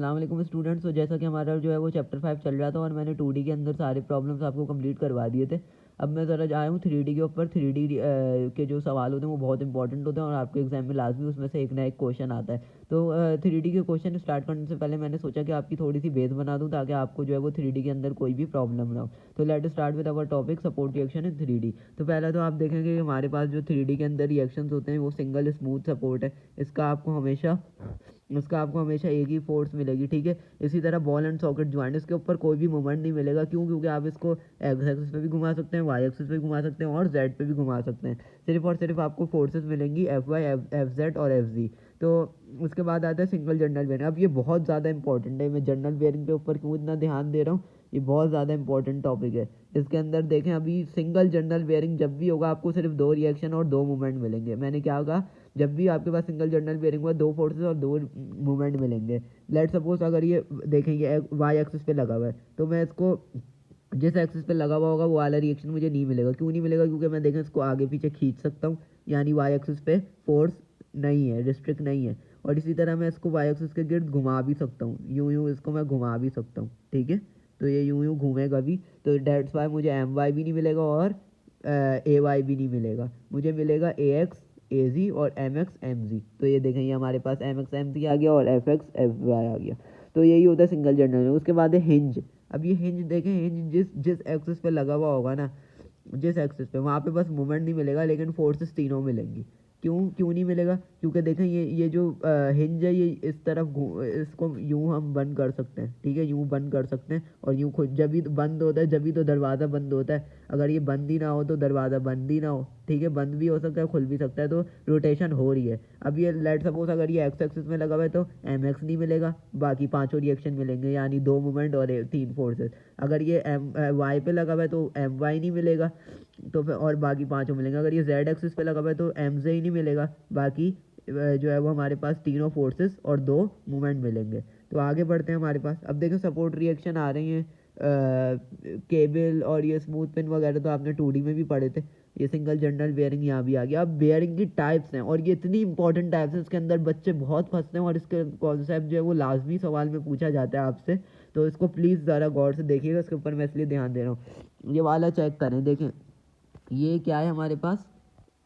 अस्सलाम वालेकुम स्टूडेंट्स। तो जैसा कि हमारा जो है वो चैप्टर 5 चल रहा था और मैंने 2D के अंदर सारे प्रॉब्लम्स आपको कंप्लीट करवा दिए थे। अब मैं ज़रा आया हूँ 3D के ऊपर। 3D के जो सवाल होते हैं वो बहुत इंपॉर्टेंट होते हैं और आपके एग्जाम में लाजमी उसमें से एक ना एक क्वेश्चन आता है। तो 3D के क्वेश्चन स्टार्ट करने से पहले मैंने सोचा कि आपकी थोड़ी सी बेस बना दूँ ताकि आपको जो है वो 3D के अंदर कोई भी प्रॉब्लम ना हो। तो let start with our topic support reaction in 3D। तो पहला तो आप देखेंगे कि हमारे पास जो 3D के अंदर रिएक्शंस होते हैं वो सिंगल स्मूथ सपोर्ट है। इसका आपको हमेशा एक ही फोर्स मिलेगी, ठीक है। इसी तरह बॉल एंड सॉकेट ज्वाइंट, इसके ऊपर कोई भी मूवमेंट नहीं मिलेगा। क्यों? क्योंकि आप इसको एक्स एक्सिस पे भी घुमा सकते हैं, वाई एक्सिस पे भी घुमा सकते हैं और जेड पे भी घुमा सकते हैं। सिर्फ और सिर्फ आपको फोर्सेस मिलेंगी एफ वाई, एफ जेड और एफ जी। तो उसके बाद आता है सिंगल जनरल बेयरिंग। अब ये बहुत ज़्यादा इंपॉर्टेंट है। मैं जनरल बेयरिंग के ऊपर क्यों इतना ध्यान दे रहा हूँ, ये बहुत ज़्यादा इंपॉर्टेंट टॉपिक है। इसके अंदर देखें, अभी सिंगल जनरल बेयरिंग जब भी होगा आपको सिर्फ दो रिएक्शन और दो मूवमेंट मिलेंगे। मैंने क्या कहा, जब भी आपके पास सिंगल जनरल बेयरिंग हुआ दो फोर्सेस और दो मूवमेंट मिलेंगे। लेट सपोज अगर ये देखेंगे वाई एक्सिस पे लगा हुआ है तो मैं इसको जिस एक्सिस पे लगा हुआ होगा वो वाला रिएक्शन मुझे नहीं मिलेगा। क्यों नहीं मिलेगा? क्योंकि मैं देखें इसको आगे पीछे खींच सकता हूँ, यानी वाई एक्सिस पे फोर्स नहीं है, रिस्ट्रिक्ट नहीं है। और इसी तरह मैं इसको वाई एक्सिस के गिर्द घुमा भी सकता हूँ, यूं यूं इसको मैं घुमा भी सकता हूँ, ठीक है। तो ये यूं यूं घूमेगा भी, तो डेट्स वाई मुझे एम वाई भी नहीं मिलेगा और ए वाई भी नहीं मिलेगा। मुझे मिलेगा ए एक्स ए जी और एम एक्स एम जी। तो ये देखें, ये हमारे पास एम एक्स एम जी आ गया और एफ एक्स एफ वाई आ गया। तो यही होता है सिंगल जनरल। उसके बाद है हिंज। अब ये हिंज देखें, हिंज जिस जिस एक्सिस पे लगा हुआ होगा ना, जिस एक्सिस पे, वहाँ पे बस मूवमेंट नहीं मिलेगा लेकिन फोर्सेस तीनों मिलेंगी। क्यों क्यों नहीं मिलेगा? क्योंकि देखें ये जो हिंज है ये इस तरफ इसको यूं हम बंद कर सकते हैं, ठीक है, यूं बंद कर सकते हैं। और यूं खुद जब भी बंद होता है, जब भी तो दरवाज़ा बंद होता है। अगर ये बंद ही ना हो तो दरवाज़ा बंद ही ना हो, ठीक है। बंद भी हो सकता है, खुल भी सकता है, तो रोटेशन हो रही है। अब ये लेट सपोज अगर ये एक्स एक्सिस में लगा हुआ है तो एम एक्स नहीं मिलेगा, बाकी पांचों रिएक्शन मिलेंगे, यानी दो मूवमेंट और तीन फोर्सेस। अगर ये एम वाई पे लगा हुआ है तो एम वाई नहीं मिलेगा, तो फिर और बाकी पांचों मिलेंगे। अगर ये जेड एक्सिस पे लगा हुआ है तो एम जे ही नहीं मिलेगा, बाकी जो है वो हमारे पास तीनों फोर्सेस और दो मूवमेंट मिलेंगे। तो आगे बढ़ते हैं हमारे पास। अब देखो सपोर्ट रिएक्शन आ रही हैं, केबल और ये स्मूथ पिन वगैरह तो आपने 2D में भी पढ़े थे। ये सिंगल जनरल बेयरिंग यहाँ भी आ गया। अब बेयरिंग की टाइप्स हैं और ये इतनी इंपॉर्टेंट टाइप्स हैं, इसके अंदर बच्चे बहुत फंसते हैं और इसके कॉन्सेप्ट जो है वो लाजमी सवाल में पूछा जाता है आपसे। तो इसको प्लीज़ ज़रा गौर से देखिएगा, इसके ऊपर मैं इसलिए ध्यान दे रहा हूँ। ये वाला चेक करें, देखें ये क्या है हमारे पास।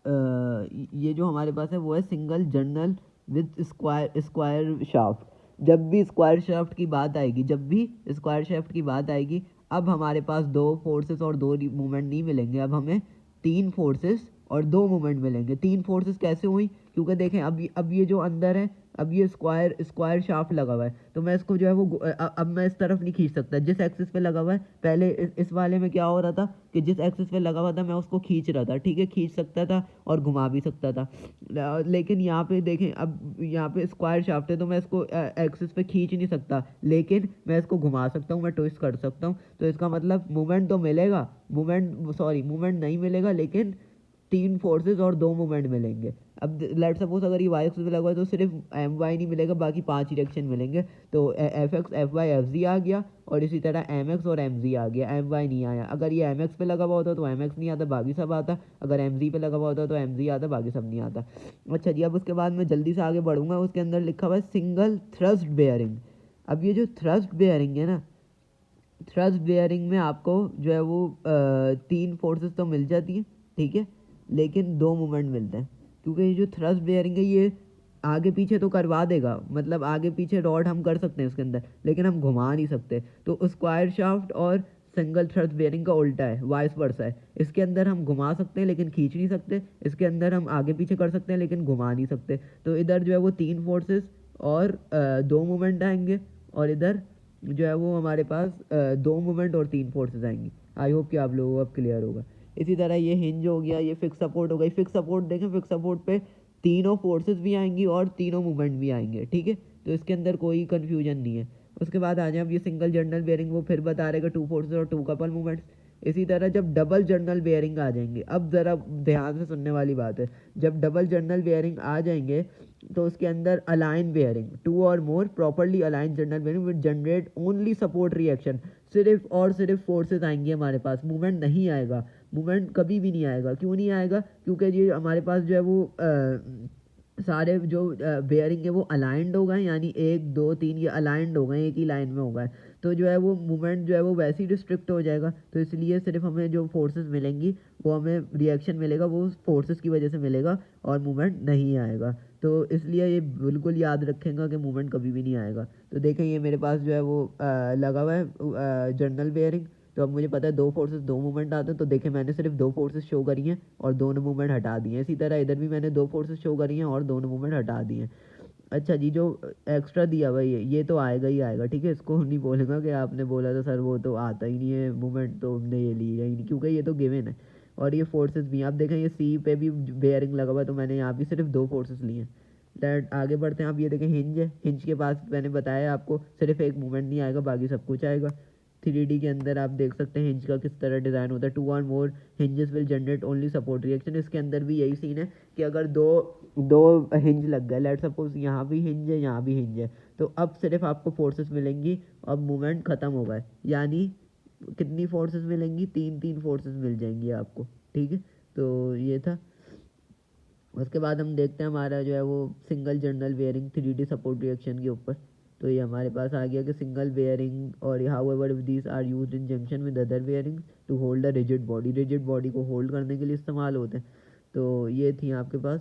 ये जो हमारे पास है वो है single journal with square square shaft. जब भी स्क्वायर शाफ्ट की बात आएगी, जब भी स्क्वायर शाफ्ट की बात आएगी, अब हमारे पास दो फोर्सेस और दो मूवमेंट नहीं मिलेंगे, अब हमें तीन फोर्सेस और दो मूवमेंट मिलेंगे। तीन फोर्सेस कैसे हुई? क्योंकि देखें अब ये जो अंदर है, अब ये स्क्वायर स्क्वायर शाफ्ट लगा हुआ है तो मैं इसको जो है वो अब मैं इस तरफ नहीं खींच सकता जिस एक्सिस पे लगा हुआ है। पहले इस वाले में क्या हो रहा था कि जिस एक्सिस पे लगा हुआ था मैं उसको खींच रहा था, ठीक है, खींच सकता था और घुमा भी सकता था। लेकिन यहाँ पे देखें, अब यहाँ पे स्क्वायर शाफ्ट है तो मैं इसको एक्सिस पे खींच नहीं सकता, लेकिन मैं इसको घुमा सकता हूँ, मैं ट्विस्ट कर सकता हूँ। तो इसका मतलब मूवमेंट तो मिलेगा, मूवमेंट नहीं मिलेगा, लेकिन तीन फोर्सेस और दो मूवमेंट मिलेंगे। अब लेट सपोज अगर ये वाई एक्सिस पे लगा हुआ है तो सिर्फ एम वाई नहीं मिलेगा, बाकी पांच रिएक्शन मिलेंगे। तो F X F Y F G आ गया और इसी तरह एम एक्स और एम जी आ गया, एम वाई नहीं आया। अगर ये एम एक्स पे लगा हुआ होता तो एम एक्स नहीं आता, बाकी सब आता। अगर एम जी पे लगा हुआ होता तो एम जी आता, बाकी सब नहीं आता। अच्छा जी, अब उसके बाद मैं जल्दी से आगे बढ़ूंगा। उसके अंदर लिखा हुआ है सिंगल थ्रस्ट बेयरिंग। अब ये जो थ्रस्ट बेयरिंग है ना, थ्रस्ट बेयरिंग में आपको जो है वो तीन फोर्सेस तो मिल जाती है, ठीक है, लेकिन दो मूवमेंट मिलते हैं। क्योंकि ये जो थ्रस्ट बेयरिंग है ये आगे पीछे तो करवा देगा, मतलब आगे पीछे रॉड हम कर सकते हैं उसके अंदर, लेकिन हम घुमा नहीं सकते। तो स्क्वायर शाफ्ट और सिंगल थ्रस्ट बेयरिंग का उल्टा है, वाइस वर्सा है। इसके अंदर हम घुमा सकते हैं लेकिन खींच नहीं सकते, इसके अंदर हम आगे पीछे कर सकते हैं लेकिन घुमा नहीं सकते। तो इधर जो है वो तीन फोर्सेस और दो मूवमेंट आएंगे, और इधर जो है वो हमारे पास दो मूवमेंट और तीन फोर्सेस आएंगी। आई होप कि आप लोगों को अब क्लियर होगा। इसी तरह ये हिंज हो गया, ये फिक्स सपोर्ट हो गई। फिक्स सपोर्ट देखें, फिक्स सपोर्ट पे तीनों फोर्सेस भी आएंगी और तीनों मूवमेंट भी आएंगे, ठीक है। तो इसके अंदर कोई कन्फ्यूजन नहीं है। उसके बाद आ जाए, अब ये सिंगल जर्नल बेयरिंग वो फिर बता रहेगा टू फोर्सेस और टू कपल मूवमेंट्स। इसी तरह जब डबल जर्नल बेयरिंग आ जाएंगे, अब ज़रा ध्यान से सुनने वाली बात है, जब डबल जर्नल बेयरिंग आ जाएंगे तो उसके अंदर align bearing, two or more properly align journal bearing with generate only support reaction. सिर्फ और सिर्फ फोर्सेस आएंगी हमारे पास, मूवमेंट नहीं आएगा। मूवमेंट कभी भी नहीं आएगा। क्यों नहीं आएगा? क्योंकि ये हमारे पास जो है वो सारे जो बेयरिंग है वो अलाइंड हो गए, यानी 1 2 3 ये अलाइंड हो गए, एक ही लाइन में हो गए, तो जो है वो मूवमेंट जो है वो वैसे ही रिस्ट्रिक्ट हो जाएगा। तो इसलिए सिर्फ हमें जो फोर्सेस मिलेंगी वो हमें रिएक्शन मिलेगा वो फोर्सेस की वजह से मिलेगा और मूवमेंट नहीं आएगा। तो इसलिए ये बिल्कुल याद रखेगा कि मूवमेंट कभी भी नहीं आएगा। तो देखें ये मेरे पास जो है वो लगा हुआ है जनरल बेयरिंग। तो अब मुझे पता है दो फोर्सेस दो मूवमेंट आते हैं, तो देखें मैंने सिर्फ दो फोर्सेस शो करी हैं और दोनों मूवमेंट हटा दिए हैं। इसी तरह इधर भी मैंने दो फोर्सेस शो करी हैं और दोनों मूवमेंट हटा दिए हैं। अच्छा जी, जो एक्स्ट्रा दिया हुआ है ये तो आएगा ही आएगा, ठीक है, इसको नहीं बोलेगा कि आपने बोला था सर वो तो आता ही नहीं है मूवमेंट, तो हमने ये लिया ही नहीं, क्योंकि ये तो गिवन है। और ये फोर्सेस भी आप देखें, ये सी पे भी बेयरिंग लगा हुआ है, तो मैंने यहाँ भी सिर्फ दो फोर्सेस लिए हैं। दैट आगे बढ़ते हैं। आप ये देखें हिंज है, हिंज के पास मैंने बताया आपको सिर्फ एक मूवमेंट नहीं आएगा, बाकी सब कुछ आएगा। 3D के अंदर आप देख सकते हैं हिंज का किस तरह डिज़ाइन होता है। 2 or more hinges will generate only support reaction. इसके अंदर भी यही सीन है कि अगर दो दो हिंज लग गए, लेट सपोज यहाँ भी हिंज है यहाँ भी हिंज है, तो अब सिर्फ आपको फोर्सेस मिलेंगी, अब मूवमेंट ख़त्म हो गए, यानी कितनी फोर्सेस मिलेंगी, तीन तीन फोर्सेस मिल जाएंगी आपको, ठीक है। तो ये था। उसके बाद हम देखते हैं हमारा जो है वो single journal bearing 3D support reaction के ऊपर। तो ये हमारे पास आ गया कि सिंगल बेयरिंग और however if these are used in junction with other bearings to hold a rigid body को होल्ड करने के लिए इस्तेमाल होते हैं। तो ये थी आपके पास।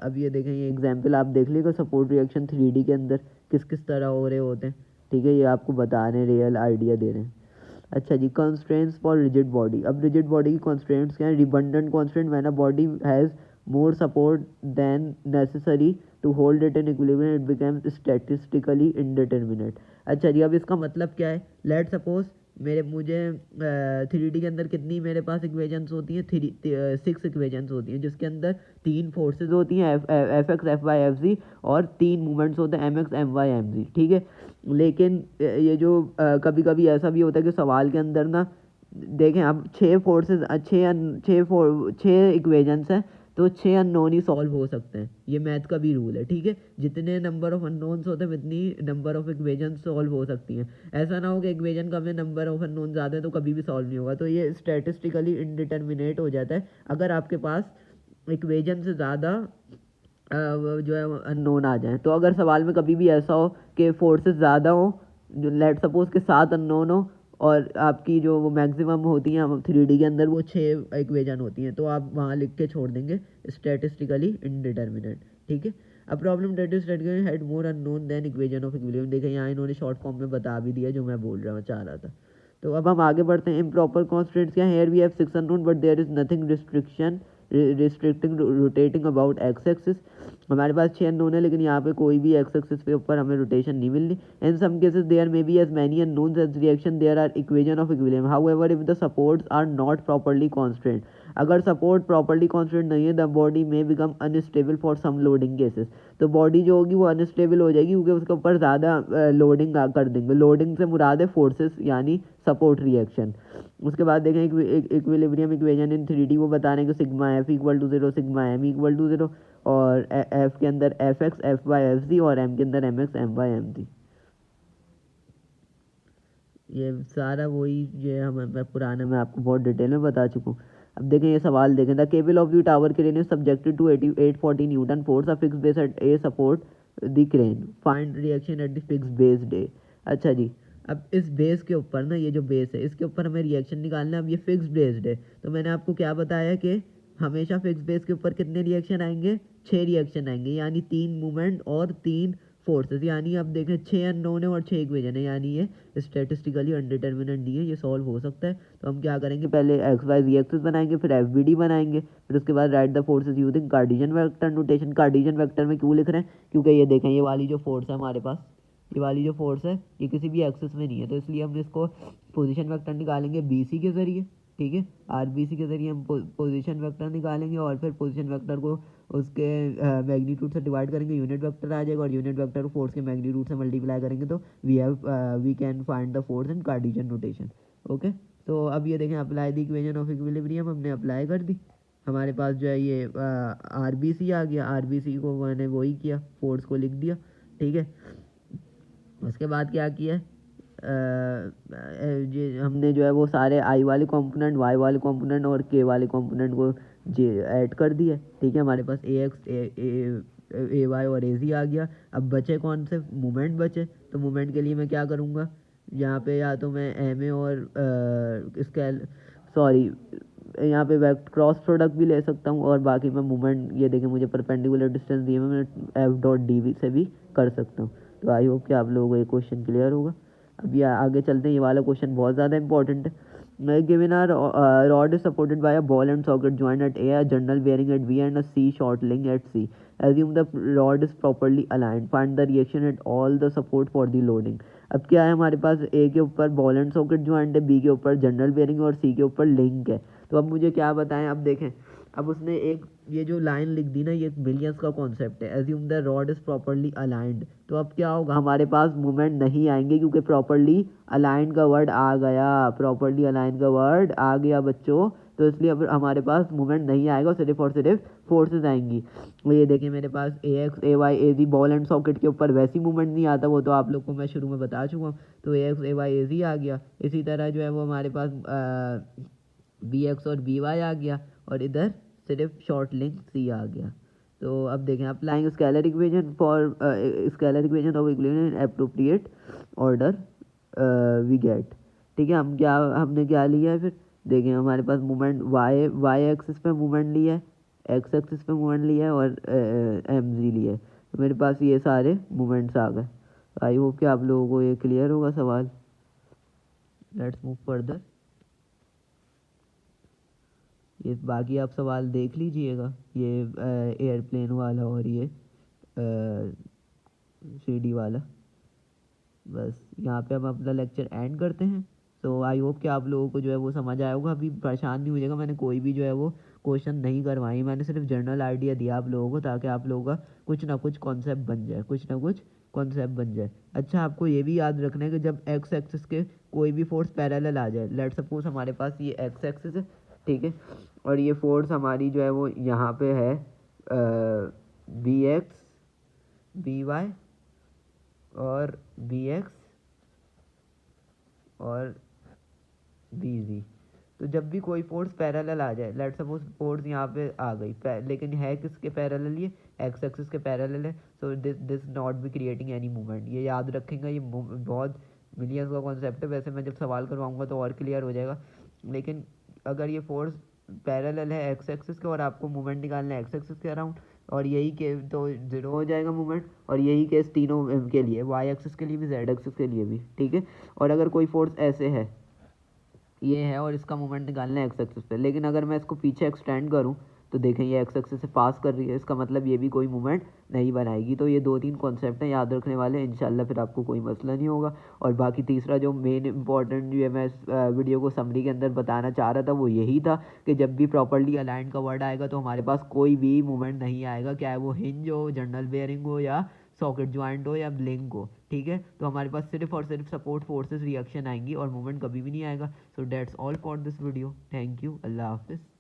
अब ये देखें, ये एग्जांपल आप देख लीजिएगा सपोर्ट रिएक्शन 3D के अंदर किस किस तरह हो रहे होते हैं, ठीक है, ये आपको बता रहे हैं, रियल आइडिया दे रहे हैं। अच्छा जी, कंस्ट्रेंट्स फॉर रिजिड बॉडी। अब रिजिड बॉडी की कंस्ट्रेंट्स क्या है? Redundant constraint when a body has more support than necessary to hold it in equilibrium, it becomes statistically indeterminate। अच्छा जी, अब इसका मतलब क्या है? लेट सपोज मुझे 3D के अंदर कितनी मेरे पास इक्वेशंस होती हैं, 6 इक्वेशंस होती हैं, जिसके अंदर 3 फोर्सेज होती हैं, F X F Y F Z, और 3 मूवमेंट्स होते हैं M X M Y M Z, ठीक है। लेकिन ये जो कभी कभी ऐसा भी होता है कि सवाल के अंदर ना, देखें आप 6 फोर्सेज, 6 इक्वेशंस हैं, तो 6 अननोन ही सॉल्व हो सकते हैं, ये मैथ का भी रूल है, ठीक है। जितने नंबर ऑफ अननोन्स होते हैं उतनी नंबर ऑफ इक्वेशन सॉल्व हो सकती हैं। ऐसा ना हो कि इक्वेशन का में नंबर ऑफ अननोन ज़्यादा है तो कभी भी सॉल्व नहीं होगा, तो ये स्टैटिस्टिकली इनडिटर्मिनेट हो जाता है अगर आपके पास इक्वेशन से ज़्यादा जो है अननोन आ जाए। तो अगर सवाल में कभी भी ऐसा हो कि फोर्सेस ज़्यादा हो, जो लेट सपोज के 7 अननोन हो, और आपकी जो वो मैक्सिमम होती हैं 3D के अंदर वो 6 इक्वेशन होती हैं, तो आप वहाँ लिख के छोड़ देंगे स्टैटिस्टिकली इनडिटर्मिनेट, ठीक है। अब problem statistically had more unknown than equation of equilibrium. देखें यहाँ इन्होंने शॉर्ट फॉर्म में बता भी दिया जो मैं बोल रहा चाह रहा था। तो अब हम आगे बढ़ते हैं। इम्प्रॉपर कॉन्स्टेंट्स क्या है? Here we have 6 unknown but there is nothing restricting rotating about X axis. हमारे पास 6 अननोन है लेकिन यहाँ पे कोई भी एक्स एक्सिस पे ऊपर हमें रोटेशन नहीं मिलनी। In some cases there may be as many unknowns as reaction there are equation of equilibrium. However if the supports are not properly constant, अगर सपोर्ट प्रॉपर्ली कॉन्स्टेंट नहीं है the body may become unstable for some loading cases. तो body जो होगी वो unstable हो जाएगी क्योंकि उसके ऊपर ज़्यादा लोडिंग कर देंगे। लोडिंग से मुराद है फोर्सेस यानी सपोर्ट रिएक्शन। उसके बाद देखें इक्विलिब्रियम इक्वेशन इन 3D वो बता रहे हैं कि sigma F equal to 0, sigma M equal to 0, और एफ के अंदर F X F Y F Z, और एम के अंदर M X M Y M Z. ये सारा वही ये मैं पुराने में आपको बहुत डिटेल में बता चुका हूँ। अब देखें ये सवाल देखें, the cable of the tower crane is subjected to 840 newton force, a fix base at A support the crane, find reaction at the fix base D. अच्छा जी, अब इस बेस के ऊपर ना, ये जो बेस है इसके ऊपर हमें रिएक्शन निकालना है। अब ये फिक्स बेस्ड है, तो मैंने आपको क्या बताया कि हमेशा फिक्स बेस के ऊपर कितने रिएक्शन आएंगे? 6 रिएक्शन आएंगे, यानी 3 मूवमेंट और 3 फोर्सेस। यानी अब देखें 6 अननोन है और 6 इक्वेशन है, यानी ये स्टैटिस्टिकली अनडिटर्मिनेट नहीं है, ये सॉल्व हो सकता है। तो हम क्या करेंगे, पहले एक्स वाई जी एक्सिस बनाएंगे, फिर एफ बी डी बनाएंगे, फिर उसके बाद right the forces using Cartesian vector notation. Cartesian vector में क्यों लिख रहे हैं? क्योंकि ये देखें ये वाली जो फोर्स है हमारे पास, ये वाली जो फोर्स है ये किसी भी एक्सिस में नहीं है, तो इसलिए हम इसको पोजीशन वेक्टर निकालेंगे बी सी के ज़रिए, ठीक है। आर बी सी के ज़रिए हम पोजीशन वेक्टर निकालेंगे, और फिर पोजीशन वेक्टर को उसके मैग्नीट्यूड से डिवाइड करेंगे, यूनिट वेक्टर आ जाएगा, और यूनिट वेक्टर को फोर्स के मैग्नीट्यूड से मल्टीप्लाई करेंगे, तो we can find the force in Cartesian notation. Okay, तो अब ये देखें apply the equation of equilibrium, हमने अप्लाई कर दी। हमारे पास जो है ये आर बी सी आ गया, आर बी सी को मैंने वही किया, फोर्स को लिख दिया, ठीक है। उसके बाद क्या किया, ये हमने जो है वो सारे आई वाले कंपोनेंट, वाई वाले कंपोनेंट और के वाले कंपोनेंट को जे ऐड कर दिए, ठीक है। हमारे पास ए एक्स ए वाई और ए जी आ गया। अब बचे कौन से मोमेंट बचे, तो मोमेंट के लिए मैं क्या करूँगा, यहाँ पे या तो मैं एम ए और स्केल सॉरी यहाँ पे वेक्टर क्रॉस प्रोडक्ट भी ले सकता हूँ, और बाकी मैं मूवमेंट ये देखिए मुझे परपेंडिकुलर डिस्टेंस दिए मैं एफ डॉट डी वी से भी कर सकता हूँ। तो आई होप कि आप लोगों को ये क्वेश्चन क्लियर होगा। अब ये आगे चलते हैं, ये वाला क्वेश्चन बहुत ज़्यादा इंपॉर्टेंट है। Given are rod is supported by a ball and socket joint at A journal bearing at B and a C short link at C. Assume the rod is properly aligned. Find the reaction at all the support for the loading. अब क्या है, हमारे पास ए के ऊपर ball and socket joint है, B के ऊपर general bearing और सी के ऊपर लिंक है। तो अब मुझे क्या बताएं, अब देखें, अब उसने एक ये जो लाइन लिख दी ना, ये मिलियंस का कॉन्सेप्ट है। Assume the rod is properly aligned. तो अब क्या होगा, हमारे पास मूवमेंट नहीं आएंगे क्योंकि प्रॉपरली अलाइन का वर्ड आ गया, प्रॉपरली अलाइन का वर्ड आ गया बच्चों। तो इसलिए अब हमारे पास मूवमेंट नहीं आएगा, सिर्फ और सिर्फ फोर्सेस आएंगी। ये देखिए मेरे पास A X A Y A G ball and socket के ऊपर वैसी मूवमेंट नहीं आता, वो तो आप लोग को मैं शुरू में बता चुका हूँ। तो ए एक्स ए वाई ए जी आ गया। इसी तरह जो है वो हमारे पास बी एक्स और बी वाई आ गया, और इधर सिर्फ शॉर्ट लिंक सी आ गया। तो अब देखें, applying scalar equation for scalar equation of equation in appropriate order we get, ठीक है। हमने क्या लिया है फिर, देखें हमारे पास मूवमेंट वाई एक्सिस पे मूवमेंट लिया है, एक्स एक्सिस पे मूवमेंट लिया है, और एम जी लिया है। तो मेरे पास ये सारे मूवमेंट्स आ गए। आई होप कि आप लोगों को ये क्लियर होगा सवाल। Let's move further. ये बाकी आप सवाल देख लीजिएगा, ये एयरप्लेन वाला और ये सीडी वाला। बस यहाँ पे हम अपना लेक्चर एंड करते हैं। तो आई होप कि आप लोगों को जो है वो समझ आया होगा। अभी परेशान नहीं हो जाएगा, मैंने कोई भी जो है वो क्वेश्चन नहीं करवाई, मैंने सिर्फ जनरल आइडिया दिया आप लोगों को, ताकि आप लोगों का कुछ ना कुछ कॉन्सेप्ट बन जाए, कुछ ना कुछ कॉन्सेप्ट बन जाए। अच्छा, आपको ये भी याद रखना है कि जब एक्स एक्सिस के कोई भी फोर्स पैरेलल आ जाए, लेट सपोज हमारे पास ये एक्स एक्सिस है, ठीक है, और ये फोर्स हमारी जो है वो यहाँ पे है बी एक्स बी वाई और बी एक्स और बी जी। तो जब भी कोई फोर्स पैरेलल आ जाए, लेट सपोज फोर्स यहाँ पे आ गई, लेकिन है किसके पैरेलल, ये एक्स एक्सिस के पैरेलल है। So this not be creating any movement. ये याद रखेंगे, ये बहुत मिलियंस का कॉन्सेप्ट है। वैसे मैं जब सवाल करवाऊंगा तो और क्लियर हो जाएगा, लेकिन अगर ये फोर्स पैरेलल है एक्स एक्सिस के और आपको मूवमेंट निकालना है एक्स एक्सिस के अराउंड, और यही के तो जीरो हो जाएगा मूवमेंट। और यही केस तीनों के लिए, वाई एक्सिस के लिए भी जेड एक्सिस के लिए भी, ठीक है। और अगर कोई फोर्स ऐसे है, ये है, और इसका मोमेंट निकालना है एक्स एक्सिस पे, लेकिन अगर मैं इसको पीछे एक्सटेंड करूँ तो देखें ये एक्स एक्सिस से पास कर रही है, इसका मतलब ये भी कोई मूवमेंट नहीं बनाएगी। तो ये 2-3 कॉन्सेप्ट हैं, याद रखने वाले हैं, इंशाल्लाह फिर आपको कोई मसला नहीं होगा। और बाकी तीसरा जो मेन इंपॉर्टेंट जो है मैं इस वीडियो को समरी के अंदर बताना चाह रहा था, वो यही था कि जब भी प्रॉपरली अलाइंड का वर्ड आएगा तो हमारे पास कोई भी मूवमेंट नहीं आएगा, चाहे वो हिंज हो, जनरल बेयरिंग हो, या सॉकेट ज्वाइंट हो, या लिंक हो, ठीक है। तो हमारे पास सिर्फ और सिर्फ सपोर्ट फोर्सेस रिएक्शन आएंगी और मूवमेंट कभी भी नहीं आएगा। So that's all for this video. Thank you, अल्लाह हाफिज़।